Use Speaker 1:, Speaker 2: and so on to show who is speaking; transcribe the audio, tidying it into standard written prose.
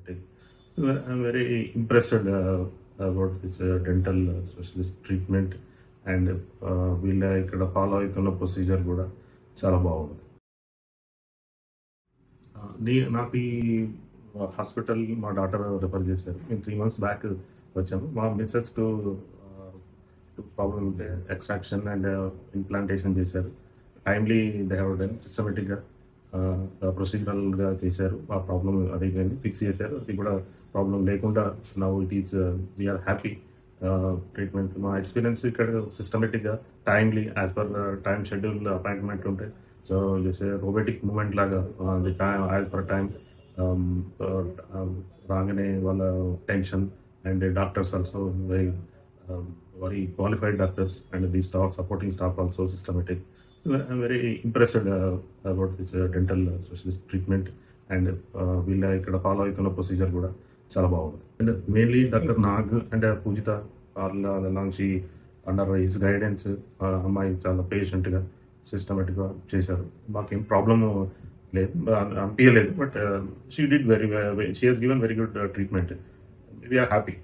Speaker 1: systematic. So I'm very impressed about this dental specialist treatment and వీళ్ళ ఇక్కడ follow అవుతున్న procedure కూడా చాలా బాగుంది. నాకు ఈ హాస్పిటల్ మా డాక్టర్ రిఫర్ చేశారు. మేము 3 months బ్యాక్ వచ్చాము. మా మిస్సెస్కు ప్రాబ్లం ఉంటే ఎక్స్ట్రాక్షన్ అండ్ ఇంప్లాంటేషన్ చేశారు. టైమ్లీ దే హ్యావ్ డన్ సిస్టమేటిక్గా ప్రొసీజరల్గా చేశారు. ఆ ప్రాబ్లం అది ఫిక్స్ చేశారు. అది కూడా ప్రాబ్లం లేకుండా now it is we are happy treatment. మా ఎక్స్పీరియన్స్ ఇక్కడ సిస్టమేటిక్గా timely as per time schedule appointment ఉంటాయి. సో జస్ట్ రోబోటిక్ మూమెంట్ లాగా the time as per time రాగానే వాళ్ళ tension and doctors also very qualified doctors and the staff, supporting staff also systematic. So I'm very impressed about this dental specialist treatment and వీళ్ళ ఇక్కడ follow అవుతున్న procedure కూడా చాలా బాగుంది. And mainly doctor Nag and Poojitha లాంచి under his guidance అమ్మాయి చాలా పేషెంట్గా సిస్టమేటిక్గా చేశారు. మాకేం ప్రాబ్లము లేదు అనిపించలేదు. But she did very she has given very good treatment. We are happy.